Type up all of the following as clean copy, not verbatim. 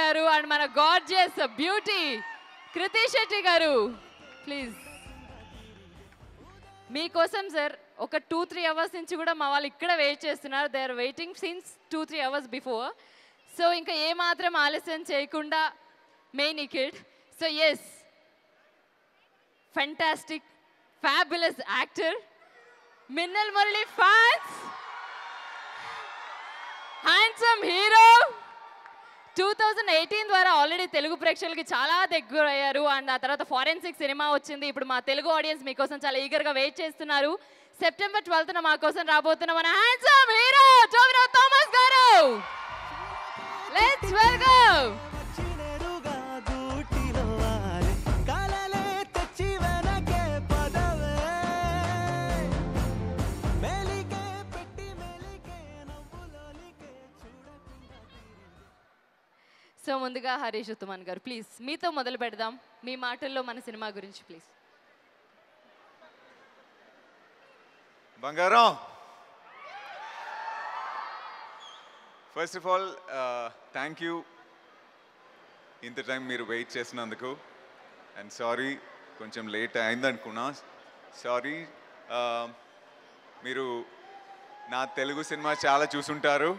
గారు అండ్ మన gorgeous beauty కృతి శెట్టి గారు ప్లీజ్. మీకోసం సార్ ఒక 2-3 అవర్స్ నుంచి కూడా మా వాళ్ళు ఇక్కడ వెయిట్ చేస్తున్నారు. They are waiting since 2-3 hours before. So ఇంకా ఏమాత్రం ఆలస్యం చేయకుండా main kid. So yes, fantastic, fabulous actor, Minnal Murali fans, handsome hero. 2018 ద్వారా ఆల్రెడీ తెలుగు ప్రేక్షకులకి చాలా దగ్గర అయ్యారు అండ్ ఆ తర్వాత ఫారెన్సిక్ సినిమా వచ్చింది. ఇప్పుడు మా తెలుగు ఆడియన్స్ మీకోసం చాలా ఈగర్గా వెయిట్ చేస్తున్నారు. సెప్టెంబర్ 12న మా కోసం రాబోతున్న మన హ్యాండ్సమ్ హీరో టోవినో థామస్ గారు. Let's welcome. సో ముందుగా హరీష్ ఉత్తమన్ గారు ప్లీజ్ మీతో మొదలు పెడదాం. మీ మాటల్లో మన సినిమా గురించి ప్లీజ్. బంగారం, first of all thank you ఇంత టైం మీరు వెయిట్ చేసినందుకు. అండ్ సారీ కొంచెం లేట్ అయిందనుకున్నా, సారీ. మీరు నా తెలుగు సినిమా చాలా చూసుంటారు.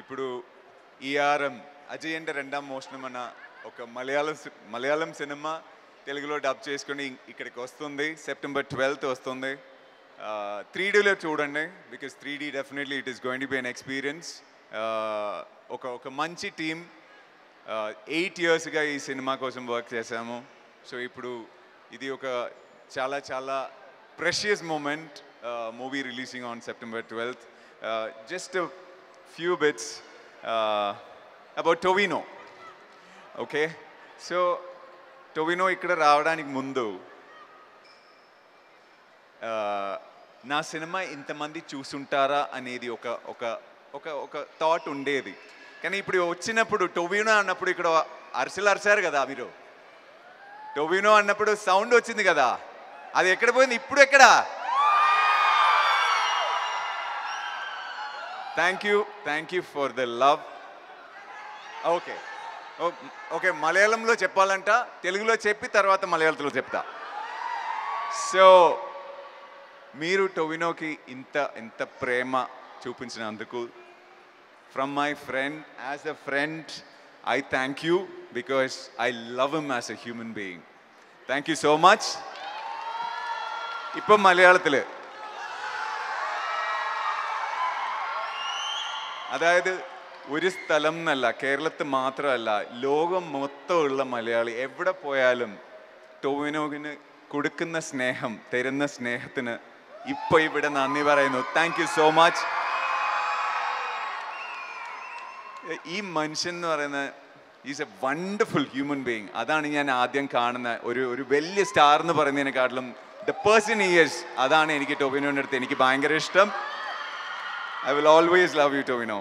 ఇప్పుడు ఈఆర్ఎం అజయ్ రెండాం మోషణం అన్న ఒక మలయాళం సినిమా తెలుగులో డబ్ చేసుకుని ఇక్కడికి వస్తుంది. సెప్టెంబర్ 12th వస్తుంది. 3Dలో చూడండి, because 3D definitely it is going to be an experience. ఒక మంచి టీమ్ 8 yearsగా ఈ సినిమా కోసం వర్క్ చేశాము. సో ఇప్పుడు ఇది ఒక చాలా చాలా precious moment. Movie releasing on September 12th. Just few bits about Tovino. Okay, so Tovino ikkada రావడానికి ముందు నా సినిమా ఇంతమంది చూసుంటారా అనేది ఒక థాట్ ఉండేది. కానీ ఇప్పుడు వచ్చినప్పుడు టొవినో అన్నప్పుడు ఇక్కడ అరిచారు కదా మీరు. టొవినో అన్నప్పుడు సౌండ్ వచ్చింది కదా, అది ఎక్కడ పోయింది? ఇప్పుడు ఎక్కడ? Thank you for the love. Okay మలయాళంలో చెప్పాలంట, తెలుగులో చెప్పి తర్వాత మలయాళంలో చెప్తా. సో మీరు టొవినోకి ఇంత ప్రేమ చూపించినందుకు from my friend, as a friend I thank you because I love him as a human being. Thank you so much. ഇപ്പോൾ മലയാളത്തിൽ അതായത് ഒരു സ്ഥലം എന്നല്ല, കേരളത്തിൽ മാത്രമല്ല, ലോകം മൊത്തമുള്ള മലയാളി എവിടെ പോയാലും ടൊവിനോവിന് കൊടുക്കുന്ന സ്നേഹം, തരുന്ന സ്നേഹത്തിന് ഇപ്പോൾ ഇവിടെ നന്ദി പറയുന്നു. Thank you so much. ഈ മനുഷ്യൻ എന്ന് പറയുന്ന is A wonderful human being. അതാണ് ഞാൻ ആദ്യം കാണുന്ന ഒരു വലിയ സ്റ്റാർ എന്ന് പറയുന്നതിനെക്കാട്ടിലും ദ പേഴ്സൺ ഹി ഈസ്, അതാണ് എനിക്ക് ടൊവിനോയുടെ അടുത്ത് എനിക്ക് ഭയങ്കര ഇഷ്ടം. I will always love you, Tovino.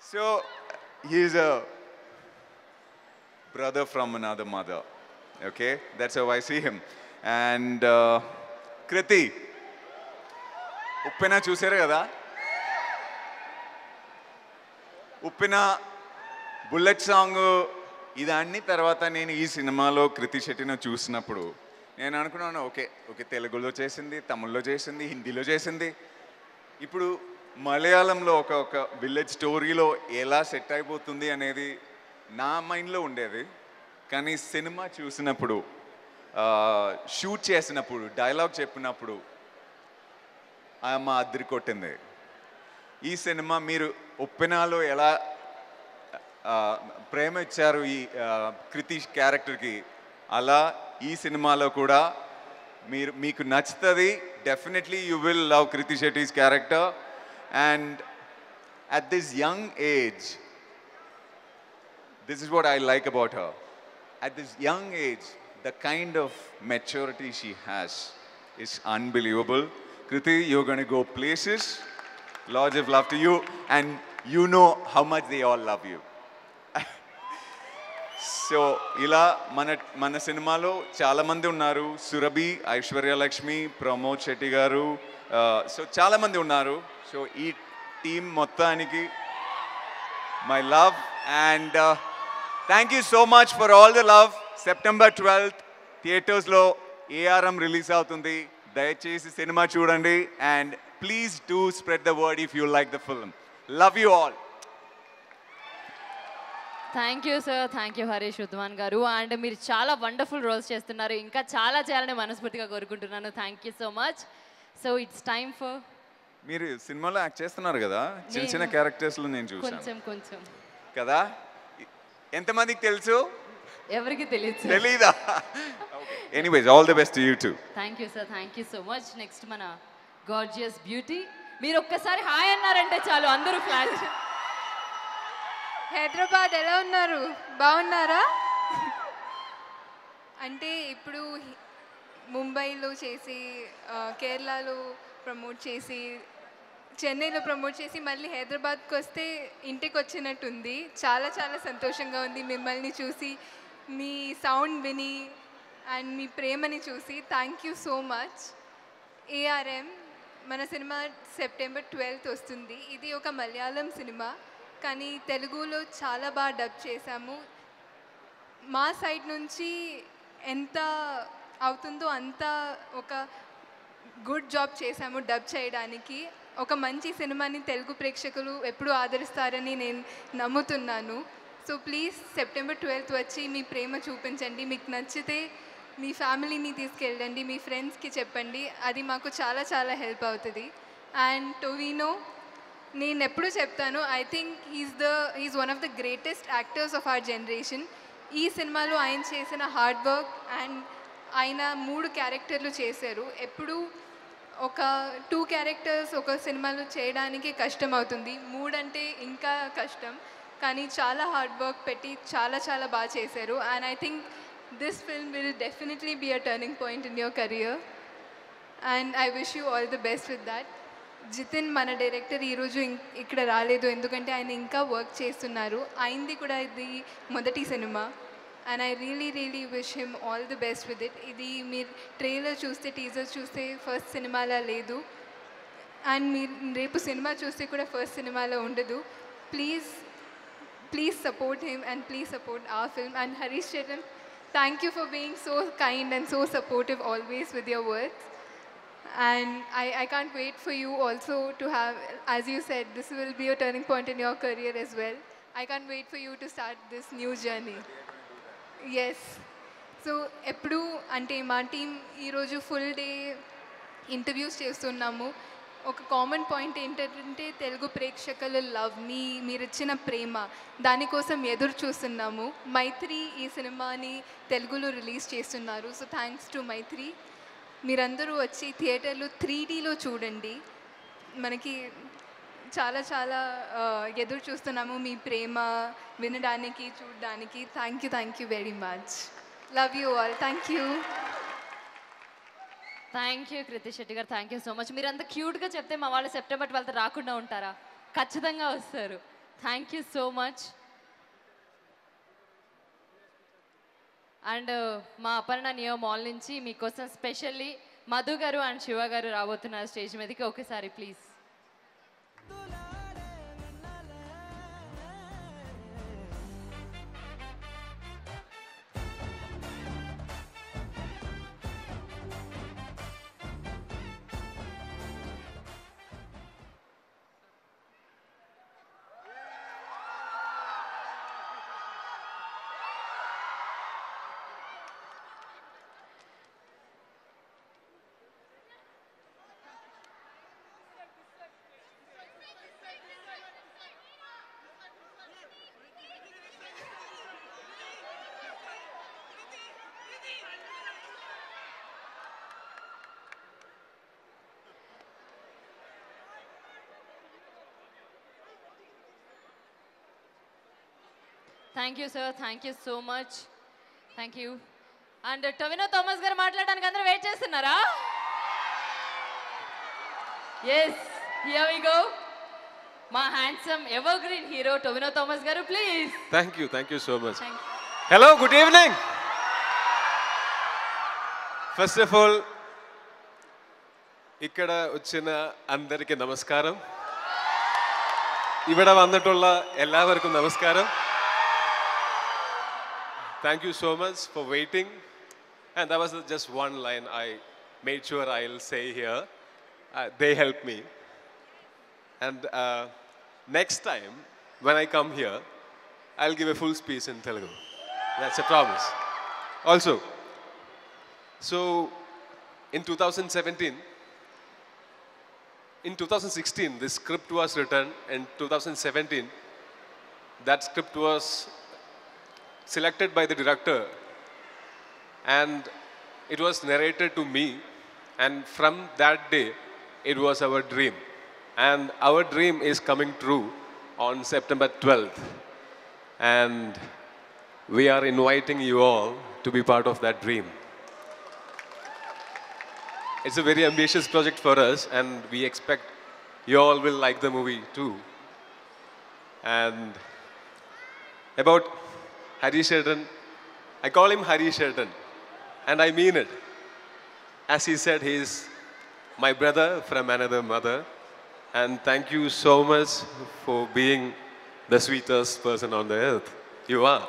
So, he is a brother from another mother. Okay? That's how I see him. And Kriti, Uppina chusare kada? Uppina bullet song idanni tarvata nenu ee cinemalo Kriti Shettinu chusinapudu నేను అనుకున్నాను okay తెలుగులో చేసింది, తమిళ్లో చేసింది, హిందీలో చేసింది, ఇప్పుడు మలయాళంలో ఒక విలేజ్ స్టోరీలో ఎలా సెట్ అయిపోతుంది అనేది నా మైండ్లో ఉండేది. కానీ సినిమా చూసినప్పుడు, షూట్ చేసినప్పుడు, డైలాగ్ చెప్పినప్పుడు మా అద్దరి కొట్టింది. ఈ సినిమా మీరు ఉప్పెనాలో ఎలా ప్రేమ ఇచ్చారు ఈ కృతి క్యారెక్టర్కి, అలా ఈ సినిమాలో కూడా మీకు నచ్చుతుంది. Definitely you will love Kriti Shetty's character. And at this young age, this is what I like about her. At this young age, the kind of maturity she has is unbelievable. Kriti, you're going to go places. Lots of love to you, and you know how much they all love you. So ఇలా మన సినిమాలో చాలామంది ఉన్నారు. సురభి, ఐశ్వర్యలక్ష్మి, ప్రమోద్ శెట్టి గారు, so చాలామంది ఉన్నారు. So ఈ team మొత్తానికి my love and thank you so much for all the love. September 12th థియేటర్స్లో ఏఆర్ఎం రిలీజ్ అవుతుంది. దయచేసి సినిమా చూడండి and please do spread the word if you like the film. Love you all. Thank you sir, thank you Harish Udwan గారు. And మీరు చాలా wonderful roles చేస్తున్నారు, ఇంకా చాలా చేయాలని మనస్ఫూర్తిగా కోరుకుంటున్నాను. Thank you so much. So it's time for, మీరు సినిమాలో యాక్ట్ చేస్తున్నారు కదా, చిన్న చిన్న క్యారెక్టర్స్లో నేను చూసాను కొంచెం కదా. ఎంతమందికి తెలుసు? ఎవరికి తెలియదు. తెలీదా? Anyways all the best to you two. Thank you sir, thank you so much. Next మన గార్జియస్ బ్యూటీ. మీరు ఒక్కసారి హాయ్ అన్నారంటే చాలు అందరూ ఫ్లాట్. హైదరాబాద్ ఎలా ఉన్నారు? బాగున్నారా? అంటే ఇప్పుడు ముంబైలో చేసి, కేరళలో ప్రమోట్ చేసి, చెన్నైలో ప్రమోట్ చేసి మళ్ళీ హైదరాబాద్కి వస్తే ఇంటికి వచ్చినట్టుంది. చాలా చాలా సంతోషంగా ఉంది మిమ్మల్ని చూసి, మీ సౌండ్ విని అండ్ మీ ప్రేమని చూసి. Thank you so much. ARM మన సినిమా సెప్టెంబర్ 12th వస్తుంది. ఇది ఒక మలయాళం సినిమా, కానీ తెలుగులో చాలా బాగా డబ్ చేశాము. మా సైడ్ నుంచి ఎంత అవుతుందో అంత ఒక గుడ్ జాబ్ చేశాము డబ్ చేయడానికి. ఒక మంచి సినిమాని తెలుగు ప్రేక్షకులు ఎప్పుడూ ఆదరిస్తారని నేను నమ్ముతున్నాను. సో ప్లీజ్ సెప్టెంబర్ 12th వచ్చి మీ ప్రేమ చూపించండి. మీకు నచ్చితే మీ ఫ్యామిలీని తీసుకెళ్ళండి, మీ ఫ్రెండ్స్కి చెప్పండి. అది మాకు చాలా చాలా హెల్ప్ అవుతుంది. అండ్ టొవినో, నేను ఎప్పుడు చెప్తాను, I think he's one of the greatest actors of our generation. ఈ సినిమాలో ఆయన చేసిన హార్డ్ వర్క్ అండ్ ఆయన 3 క్యారెక్టర్లు చేశారు. ఎప్పుడు ఒక 2 క్యారెక్టర్స్ ఒక సినిమాలో చేయడానికి కష్టం అవుతుంది, 3 అంటే ఇంకా కష్టం. కానీ చాలా హార్డ్ వర్క్ పెట్టి చాలా చాలా బాగా చేశారు. And I think this film will definitely be a turning point in your career. And I wish you all the best with that. Jithin మన డైరెక్టర్ ఈరోజు ఇక్కడ రాలేదు, ఎందుకంటే ఆయన ఇంకా వర్క్ చేస్తున్నారు. ఆయనది కూడా ఇది మొదటి cinema. And I really wish him all the best with it. ఇది మీరు ట్రైలర్ చూస్తే, టీజర్ చూస్తే ఫస్ట్ సినిమాలా లేదు. అండ్ మీరు రేపు సినిమా చూస్తే కూడా ఫస్ట్ సినిమాలో ఉండదు. Please support him and please support our film. And Harish Charan, thank you for being so kind and so supportive always with your words. And I can't wait for you also to have, as you said, this will be a turning point in your career as well. I can't wait for you to start this new journey. Yes. So ఎప్పుడు అంటే మా team ఈరోజు full day interviews చేస్తున్నాము. ఒక common point ఏంటంటే తెలుగు ప్రేక్షకుల love, మీరు ఇచ్చిన ప్రేమ, దానికోసం ఎదురు చూస్తున్నాము. మైత్రి ఈ సినిమాని తెలుగులో రిలీజ్ చేస్తున్నారు. సో థ్యాంక్స్ టు మైత్రి. మీరందరూ వచ్చి థియేటర్లో 3Dలో చూడండి. మనకి చాలా చాలా ఎదురు చూస్తున్నాము మీ ప్రేమ వినడానికి, చూడడానికి. Thank you very much. Love you all. Thank you Krithi Shetty గారు, థ్యాంక్ యూ సో మచ్. మీరు అంత క్యూట్గా చెప్తే మా వాళ్ళు సెప్టెంబర్ 12th రాకుండా ఉంటారా? ఖచ్చితంగా వస్తారు. Thank you so much. And మా అపర్ణ నియో మాల్ నుంచి మీకోసం స్పెషల్లీ మధు గారు అండ్ శివ గారు రాబోతున్నారు స్టేజ్ మీదకి. ఒకసారి please. Thank you sir, thank you so much. Thank you. And Tovino Thomas garu మాట్లాడడానికి అందరూ వెయిట్ చేస్తున్నారా? Yes, here we go. మా handsome evergreen hero Tovino Thomas garu, please. Thank you so much. Hello, good evening. First of all, ఇక్కడ వచ్చిన అందరికీ నమస్కారం. ఇక్కడ వందటుള്ള എല്ലാവർക്കും నమస్కారం. Thank you so much for waiting. And that was just one line I made sure I'll say here. They helped me. And next time when I come here, I'll give a full speech in Telugu. That's a promise. Also, so in 2017, in 2016, this script was written. In 2017, that script was selected by the director and it was narrated to me. And from that day, it was our dream. And our dream is coming true on September 12th. And we are inviting you all to be part of that dream. It's a very ambitious project for us, and we expect you all will like the movie too. And about Hari Sheldon, I call him Hari Sheldon, and I mean it. As he said, he is my brother from another mother, and thank you so much for being the sweetest person on the earth. You are.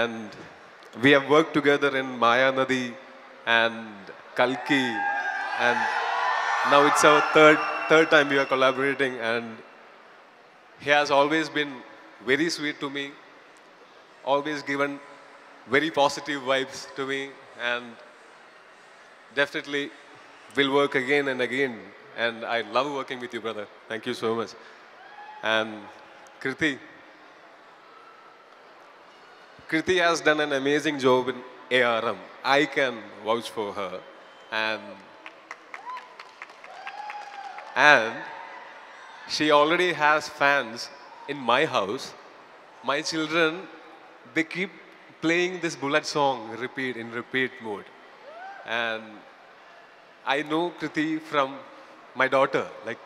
And we have worked together in Maya Nadi and Kalki, and now it's our third time we are collaborating, and he has always been very sweet to me, always given very positive vibes to me, and definitely will work again and again. And I love working with you, brother. Thank you so much. And Kriti has done an amazing job in ARM. I can vouch for her. And she already has fans in my house. My children, they keep playing this Bullet song in repeat mode. And I know Kriti from my daughter. Like,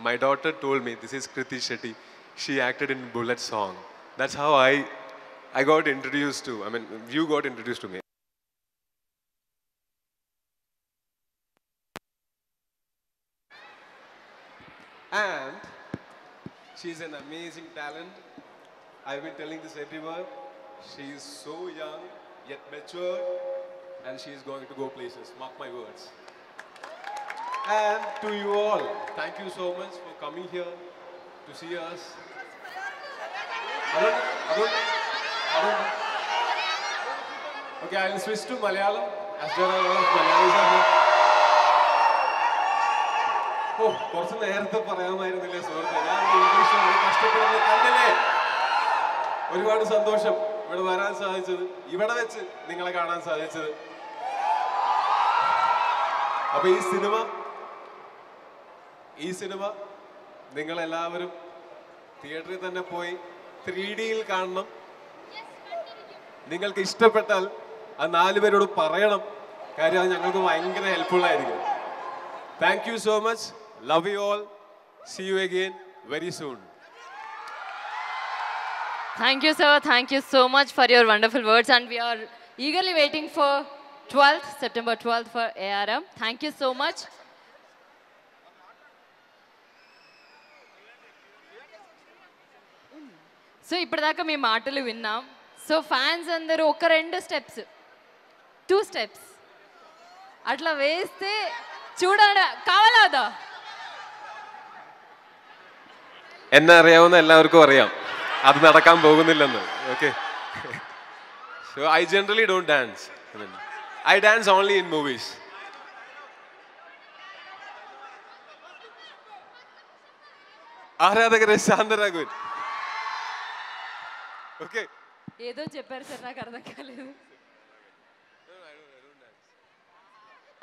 my daughter told me, this is Kriti Shetty. She acted in Bullet song. That's how I got introduced to, you got introduced to me. And she's an amazing talent. I've been telling this everywhere. She's so young, yet mature, and she's going to go places. Mark my words. And to you all, thank you so much for coming here to see us. I don't know. Okay, I'll switch to Malayalam, as there are a lot of Malayalis are here. Oh, കുറച്ച് നേരത്തെ പറയാമായിരുന്നില്ലേ സുഹൃത്തെ, ഞാൻ English കഷ്ടപ്പെടുന്നത് കണ്ടില്ലേ. ഒരുപാട് സന്തോഷം ഇവിടെ വരാൻ സാധിച്ചത്, ഇവിടെ വെച്ച് നിങ്ങളെ കാണാൻ സാധിച്ചത്. അപ്പൊ ഈ സിനിമ നിങ്ങളെല്ലാവരും തിയേറ്ററിൽ തന്നെ പോയി 3Dയിൽ കാണണം. നിങ്ങൾക്ക് ഇഷ്ടപ്പെട്ടാൽ ആ 4 പേരോട് പറയണം. കാര്യം അത് ഞങ്ങൾക്ക് ഭയങ്കര ഹെൽപ്ഫുൾ ആയിരിക്കും. Thank you so much. Love you all. See you again very soon. Thank you, sir. Thank you so much for your wonderful words. And we are eagerly waiting for September 12th for ARM. Thank you so much. So ఇప్పటిదాకా మీ మాటలు విన్నాం. So fans అందరూ ఒక 2 steps 2 steps అట్లా వేస్తే చూడండి, కావాలా అదా? എന്നെ അറിയാവുന്ന എല്ലാവർക്കും അറിയാം അത് നടക്കാൻ പോകുന്നില്ലെന്ന്. Okay, so I generally don't dance. I dance only in movies. ఆరాధకరే శాంతరాఘవన్. ఓకే, ఏదో చెప్పారు సార్, నాకు అర్థం కాలేదు.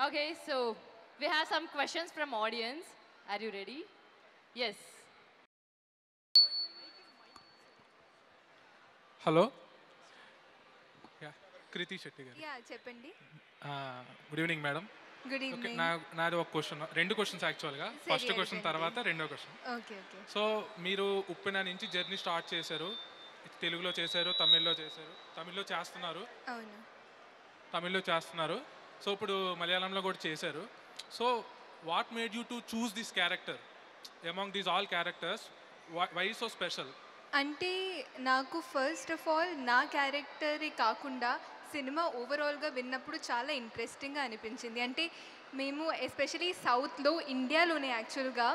Okay, so we have some questions from audience. Are you ready? Yes. Hello, Krithi Shetty గారు. యా, చెప్పండి. Good evening madam. Good okay, evening. నాది ఒక క్వశ్చన్, 2 క్వశ్చన్స్ యాక్చువల్గా. ఫస్ట్ క్వశ్చన్ తర్వాత రెండో క్వశ్చన్. Okay okay. సో మీరు ఉప్పెన నుంచి జర్నీ స్టార్ట్ చేశారు. తెలుగులో చేశారు, తమిళ్లో చేస్తున్నారు. అవును. తమిళ్లో చేస్తున్నారు. సో ఇప్పుడు మలయాళంలో కూడా చేశారు. So what made you to choose this character among these all characters? Why so special? అంటే నాకు ఫస్ట్ ఆఫ్ ఆల్ నా క్యారెక్టరే కాకుండా సినిమా ఓవరాల్గా విన్నప్పుడు చాలా ఇంట్రెస్టింగ్గా అనిపించింది. అంటే మేము ఎస్పెషలీ సౌత్లో, ఇండియాలోనే యాక్చువల్గా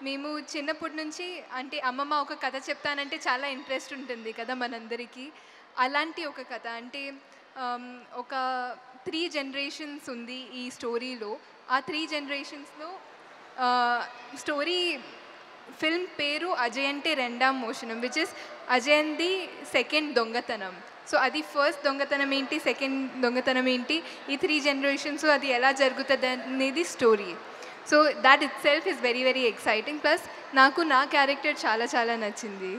మేము చిన్నప్పటి నుంచి అంటే అమ్మమ్మ ఒక కథ చెప్తానంటే చాలా ఇంట్రెస్ట్ ఉంటుంది కదా మనందరికీ. అలాంటి ఒక కథ అంటే ఒక 3 జనరేషన్స్ ఉంది ఈ స్టోరీలో. ఆ 3 జనరేషన్స్లో స్టోరీ ఫిల్మ్ పేరు అజయ్ అంటే రెండాం మోషనం, విచ్ ఇస్ అజయంది సెకండ్ దొంగతనం. సో అది ఫస్ట్ దొంగతనం ఏంటి, సెకండ్ దొంగతనం ఏంటి, ఈ 3 జనరేషన్స్ అది ఎలా జరుగుతుంది అనేది story. So that it self is very very exciting. Plus నాకు నా క్యారెక్టర్ చాలా చాలా నచ్చింది.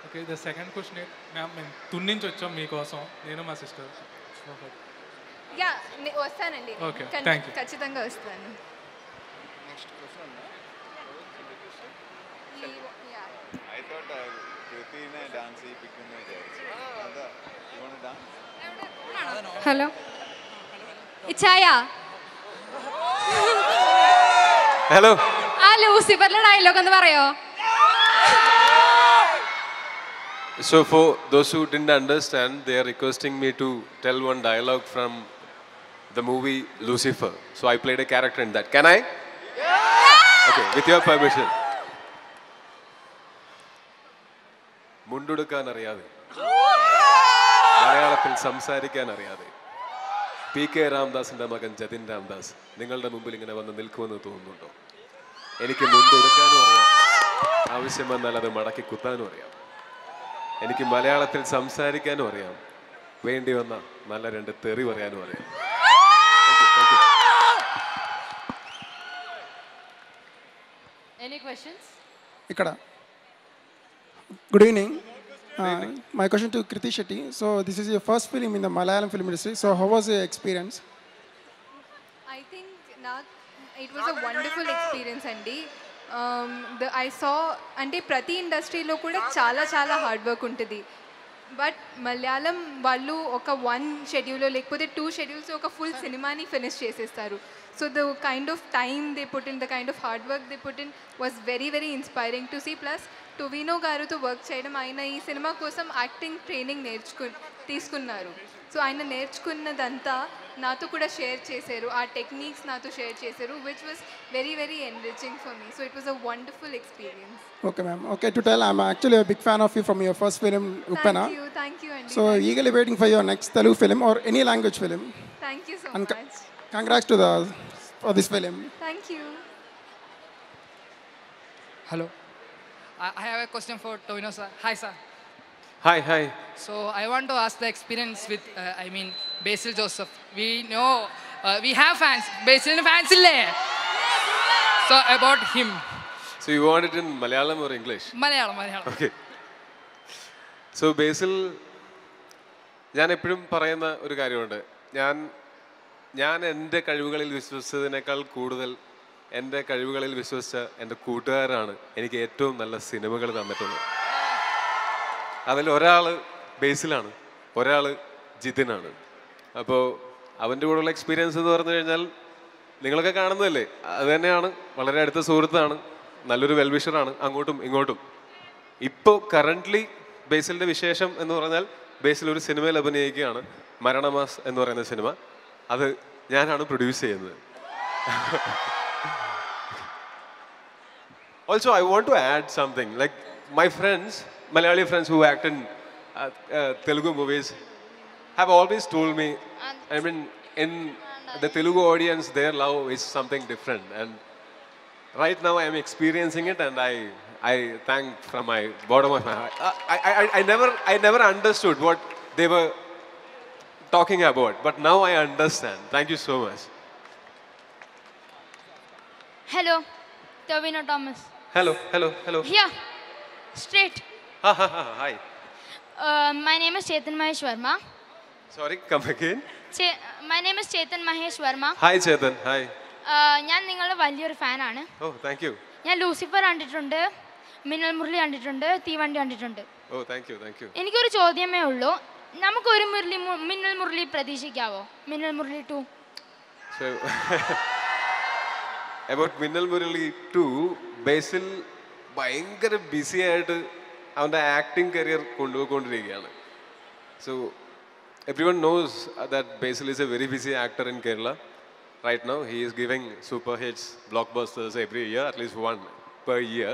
Okay, the second question ma'am, మేము తుని నుంచి వచ్చాం మీకోసం, నేను మా సిస్టర్. యా వస్తానండి. Okay, thank you. ఖచ్చితంగా వస్తాను. I thought Kriti ne dance hi pick mein jayegi. You want to dance? Hello ఇచ్చాయా Hello. ആ ലൂസിഫറിലെ ഡയലോഗ് എന്ന് പറയോ? So for those who didn't understand, they are requesting me to tell one dialogue from the movie Lucifer. So I played a character in that. Can I? Okay, with your permission. മുണ്ടുടുക്കാൻ അറിയാതെ, മലയാളത്തിൽ സംസാരിക്കാൻ അറിയാതെ, PK രാംദാസിന്റെ മകൻ ജതിൻ രാംദാസ് നിങ്ങളുടെ മുമ്പിൽ ഇങ്ങനെ വന്ന് നിൽക്കുമെന്ന് തോന്നുന്നുണ്ടോ? എനിക്ക് മുണ്ടുടുക്കാനും അറിയാം, ആവശ്യം വന്നാൽ അത് മടക്കി കുത്താനും അറിയാം. എനിക്ക് മലയാളത്തിൽ സംസാരിക്കാനും അറിയാം, വേണ്ടി വന്ന നല്ല 2 തെറി പറയാനും അറിയാം. Thank you. Any questions? ఇక్కడ good evening. My question to Kriti Shetty. So this is your first film in the Malayalam film industry. So how was your experience? I think it was a wonderful experience అండి. I saw అంటే ప్రతి ఇండస్ట్రీలో కూడా చాలా చాలా hard work ఉంటుంది. But Malayalam వాళ్ళు ఒక 1 షెడ్యూల్లో లేకపోతే 2 షెడ్యూల్స్ ఒక ఫుల్ సినిమాని ఫినిష్ చేసేస్తారు. So the kind of time they put in, the kind of hard work they put in was very very inspiring to see. Plus Tovino గారితో వర్క్ చేయడం, ఆయన ఈ సినిమా కోసం యాక్టింగ్ ట్రైనింగ్ తీసుకున్నారు. సో ఆయన నేర్చుకున్నదంతా నాతో కూడా షేర్ చేశారు, ఆ టెక్నిక్స్ నాతో షేర్ చేశారు, which was very very enriching for me. So it was a wonderful experience. Okay ma'am. Okay, to tell I'm actually a big fan of you from your first film Uppana. Thank you అండి. So eagerly waiting for your next Telugu film or any language film. Thank you so And much. congrats to for this film. Thank you. Hello. I have a question for Tovino sir. Hi sir. Hi. So I want to ask the experience with, Basil Joseph. We know, we have fans. Basil fans ille. So about him. So you want it in Malayalam or English? Malayalam. Okay. So Basil, ഞാൻ എപ്പോഴും പറയുന്ന ഒരു കാര്യമുണ്ട്. ഞാൻ എൻ്റെ കഴിവുകളിൽ വിശ്വസിച്ചതിനേക്കാൾ കൂടുതൽ എൻ്റെ കഴിവുകളിൽ വിശ്വസിച്ച എൻ്റെ കൂട്ടുകാരാണ് എനിക്ക് ഏറ്റവും നല്ല സിനിമകൾ തന്നിട്ടുള്ളത്. അതിൽ ഒരാൾ ബേസിലാണ്, ഒരാൾ ജിതിനാണ്. അപ്പോൾ അവൻ്റെ കൂടെയുള്ള എക്സ്പീരിയൻസ് എന്ന് പറഞ്ഞു കഴിഞ്ഞാൽ നിങ്ങളൊക്കെ കാണുന്നതല്ലേ, അത് തന്നെയാണ്. വളരെ അടുത്ത സുഹൃത്താണ്, നല്ലൊരു വെൽവിഷറാണ് അങ്ങോട്ടും ഇങ്ങോട്ടും. ഇപ്പോൾ കറൻ്റ്ലി ബേസിലിൻ്റെ വിശേഷം എന്ന് പറഞ്ഞാൽ ബേസിൽ ഒരു സിനിമയിൽ അഭിനയിക്കുകയാണ്, മരണമാസ് എന്ന് പറയുന്ന സിനിമ. അത് ഞാനാണ് പ്രൊഡ്യൂസ് ചെയ്യുന്നത്. Also, I want to add something. Like my friends, Malayali friends who act in Telugu movies have always told me, I mean, in the Telugu audience, their love is something different. And right now I am experiencing it, and I thank from my bottom of my heart. I never understood what they were talking about, but now I understand. Thank you so much. Hello, Tovino Thomas. Hello. Here, straight. Hi. My name is Chetan Mahesh Verma. Sorry, come again. My name is Chetan Mahesh Verma. Hi Chetan, hi. ഞാൻ നിങ്ങളുടെ വലിയൊരു ഫാനാണ്. Oh, thank you. ഞാൻ Lucifer കണ്ടിട്ടുണ്ട്, മിന്നൽ മുരളി കണ്ടിട്ടുണ്ട്, തീവണ്ടി കണ്ടിട്ടുണ്ട്. Oh, thank you, thank you. എനിക്കൊരു ചോദ്യമേ ഉള്ളൂ. നമുക്കൊരു മിന്നൽ മുരളി പ്രതീക്ഷിക്കാവോ? Minnal Murali 2. So, about Minnal Murali 2, Basil ഭയങ്കര ബിസി ആയിട്ട് അവൻ്റെ ആക്ടിങ് കരിയർ കൊണ്ടുപോയിക്കൊണ്ടിരിക്കുകയാണ്. So, everyone knows that Basil is a very busy actor in Kerala. Right now, he is giving super hits, blockbusters every year, at least one per year.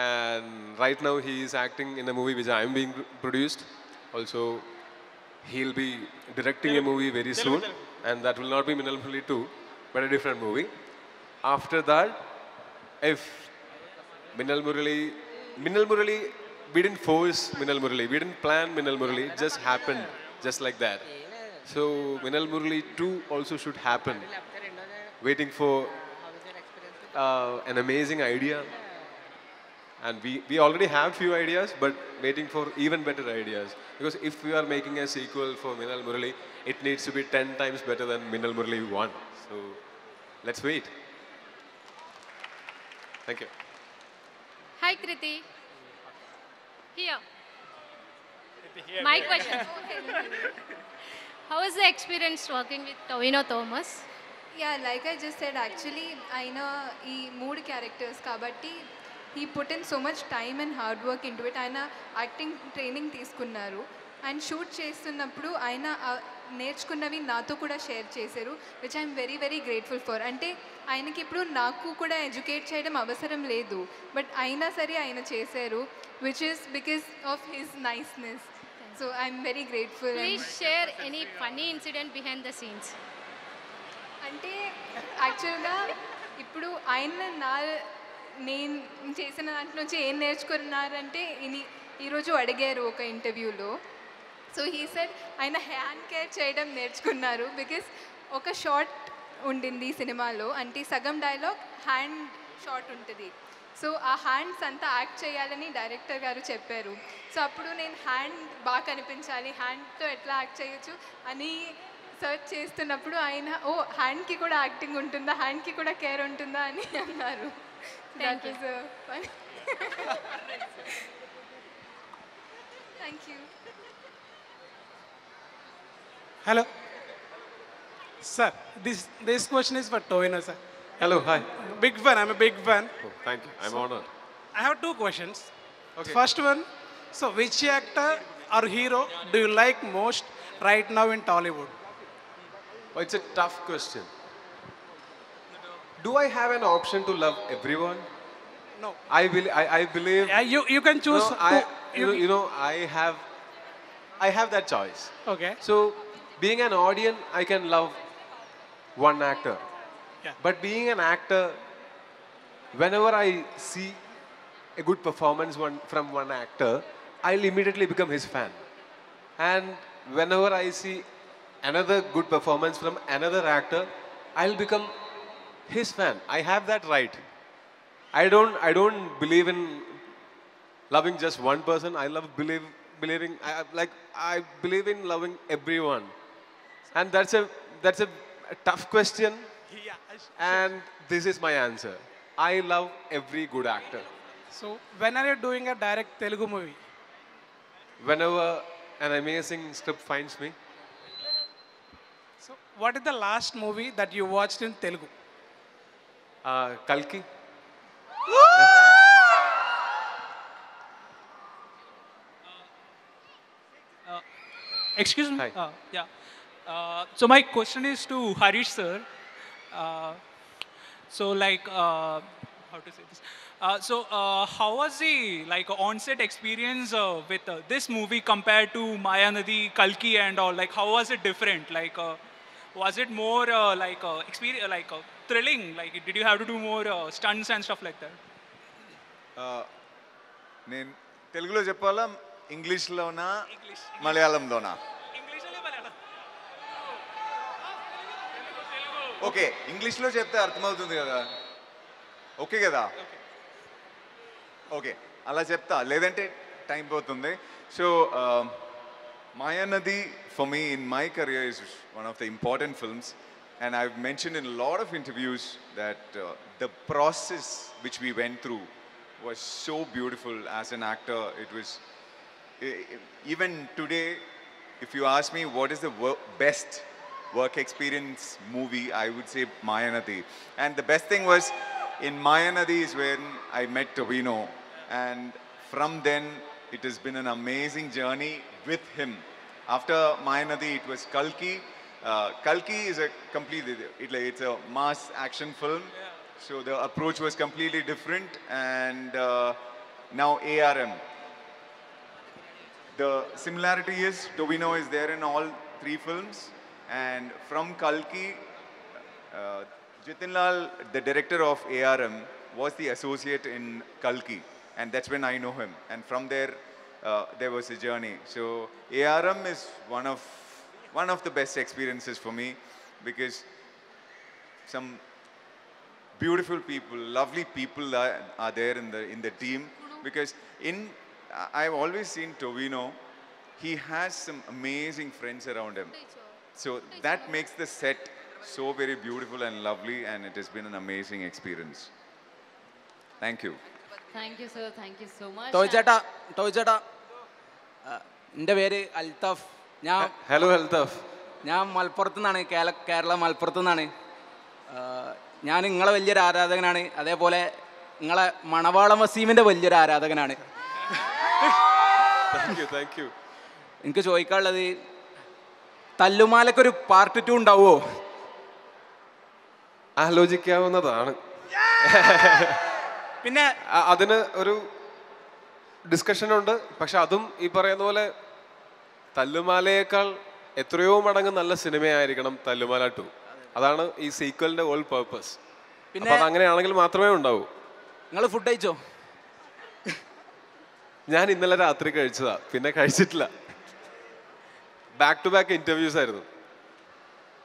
And right now, he is acting in a movie which I am being produced. Also, he'll be directing a movie very soon, and that will not be Minnal Murali 2, but a different movie. After that, if Minnal Murali, we didn't force Minnal Murali, we didn't plan Minnal Murali, it just happened, just like that. So, Minnal Murali 2 also should happen. Waiting for an amazing idea. And we already have few ideas, but waiting for even better ideas. Because if we are making a sequel for Minnal Murali, it needs to be 10 times better than Minnal Murali 1. So, let's wait. Thank you. Hi, Kriti. Here. My question. How was the experience working with Tovino Thomas? Yeah, like I just said, actually, ఆయన ఈ 3 characters కాబట్టి he put in so much time and hard work into it. ఆయన acting training తీసుకున్నారు. ఆయన shoot చేస్తున్నప్పుడు ఆయన నేర్చుకున్నవి నాతో కూడా షేర్ చేశారు, which I'm very very grateful for. అంటే ఆయనకి ఇప్పుడు నాకు కూడా ఎడ్యుకేట్ చేయడం అవసరం లేదు, బట్ అయినా సరే ఆయన చేశారు, which is because of his niceness. So I'm very grateful. Please share any funny incident behind the scenes. అంటే యాక్చువల్గా ఇప్పుడు ఆయన నేను చేసిన దాంట్లో నుంచి ఏం నేర్చుకున్నారంటే ఈరోజు అడిగారు ఒక ఇంటర్వ్యూలో. సో హీ సెడ్ ఆయన హ్యాండ్ కేర్ చేయడం నేర్చుకున్నారు, బికాస్ ఒక షార్ట్ ఉండింది ఈ సినిమాలో, అంటే సగం డైలాగ్ హ్యాండ్ షాట్ ఉంటుంది. సో ఆ హ్యాండ్స్ అంతా యాక్ట్ చేయాలని డైరెక్టర్ గారు చెప్పారు. సో అప్పుడు నేను హ్యాండ్ బాగా కనిపించాలి, హ్యాండ్తో ఎట్లా యాక్ట్ చేయొచ్చు అని సర్చ్ చేస్తున్నప్పుడు ఆయన హ్యాండ్కి కూడా యాక్టింగ్ ఉంటుందా, హ్యాండ్కి కూడా కేర్ ఉంటుందా అని అన్నారు. Thank you. Thank you. Hello. Sir, this question is for Tovino, sir. Hello, hi. Big fan, I'm a big fan. Oh, thank you, I'm honored. I have 2 questions. Okay. First one, so which actor or hero do you like most right now in Tollywood? Oh, it's a tough question. Do I have an option to love everyone? No. I believe. You can choose. No, I have that choice. Okay. So, being an audience, I can love one actor. Yeah. But being an actor, whenever I see a good performance from one actor, I'll immediately become his fan. And whenever I see another good performance from another actor, I'll become his fan. I have that right. I don't believe in loving just one person. I believe in loving everyone. And that's a tough question. And this is my answer. I love every good actor. So when are you doing a direct Telugu movie? Whenever an amazing script finds me. So what is the last movie that you watched in Telugu? Kalki. Excuse me. Hi. Yeah. So my question is to Harish sir. So like, how to say this? How was the on-set experience with this movie compared to Mayanadi, Kalki, and all? Like, how was it different? Like, was it more experience, thrilling? Like, did you have to do more stunts and stuff like that? నేను తెలుగులో చెప్పాలా, ఇంగ్లీష్లోనా, మలయాళంలోనా? Okay, ఇంగ్లీష్లో చెప్తే అర్థమవుతుంది కదా. Okay కదా? Okay, అలా చెప్తా, లేదంటే టైం పోతుంది. So Mayanadi, for me, in my career, is one of the important films. And I've mentioned in a lot of interviews that the process which we went through was so beautiful as an actor. It was even today, if you ask me what is the best work experience movie, I would say Mayanadi. And the best thing was in Mayanadi is when I met Tovino, and from then it has been an amazing journey with him. After Mayanadi, it was Kalki. Kalki is a completely, it's a mass action film, so the approach was completely different. And now ARM. The similarity is Tovino is there in all 3 films, and from Kalki, Jitin Lal, the director of ARM, was the associate in Kalki, and that's when I know him. And from there, there was a journey. So ARM is one of the best experiences for me, because some beautiful people, lovely people are there in the team. Because I've always seen Tovino, he has some amazing friends around him. So that makes the set so very beautiful and lovely, and it has been an amazing experience. Thank you. Thank you, sir. Thank you so much. ടോയ്ചേട്ടാ എൻ്റെ പേര് Althaf. Hello Althaf. ഞാൻ മലപ്പുറത്തു നിന്നാണ്, കേരള മലപ്പുറത്തു നിന്നാണ്. ഞാൻ നിങ്ങളെ വലിയൊരു ആരാധകനാണ്. അതേപോലെ നിങ്ങളെ മണവാളം വസീമിൻ്റെ വലിയൊരു ആരാധകനാണ്. Thank you. എനിക്ക് ചോദിക്കാനുള്ളത്, തല്ലുമാലക്കൊരു പാർട്ട് 2 ഉണ്ടാവുമോ? ആലോചിക്കാവുന്നതാണ്. പിന്നെ അതിന് ഒരു ഡിസ്കഷനുണ്ട്. പക്ഷെ അതും ഈ പറയുന്ന പോലെ തല്ലുമാലയേക്കാൾ എത്രയോ മടങ്ങ് നല്ല സിനിമയായിരിക്കണം തല്ലുമാല 2. അതാണ് ഈ സീക്വലിന്റെ ഹോൾ പർപ്പസ്. പിന്നെ അതങ്ങനെയാണെങ്കിൽ മാത്രമേ ഉണ്ടാവൂ. നിങ്ങൾ ഫുഡ് കഴിച്ചോ? ഞാൻ ഇന്നലെ രാത്രി കഴിച്ചതാ, പിന്നെ കഴിച്ചിട്ടില്ല. ബാക്ക് ടു ബാക്ക് ഇന്റർവ്യൂസ് ആയിരുന്നു.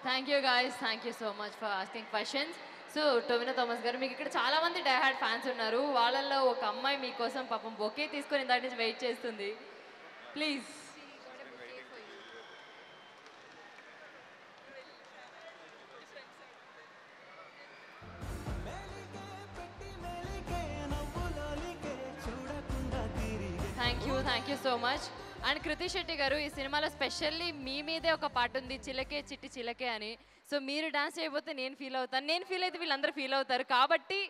Thank you guys. Thank you so much for asking questions. So Tovino Thomas గారు, మీకు ఇక్కడ చాలా మంది డైహార్డ్ ఫ్యాన్స్ ఉన్నారు. వాళ్ళల్లో ఒక అమ్మాయి మీకోసం పాపం బొకే తీసుకొని దాని నుంచి వెయిట్ చేస్తుంది. Please. Thank you so much. And Krithi Shetty గారు, ఈ సినిమాలో స్పెషల్లీ మీ మీదే ఒక పాట ఉంది, చిలకే చిట్టి చిలకే అని. సో మీరు డాన్స్ చేయబోతే నేను ఫీల్ అవుతాను, నేను ఫీల్ అయితే వీళ్ళందరూ ఫీల్ అవుతారు. కాబట్టి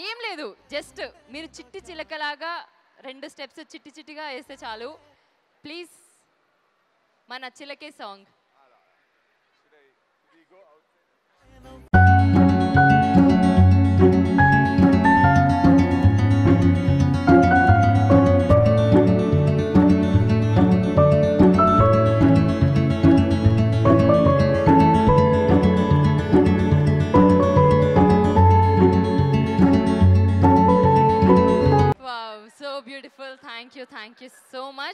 ఏం లేదు, జస్ట్ మీరు చిట్టి చిలకలాగా 2 స్టెప్స్ చిట్టి చిట్టిగా వేస్తే చాలు. ప్లీజ్ మన చిలకే song. Wow, so beautiful. Thank you so much.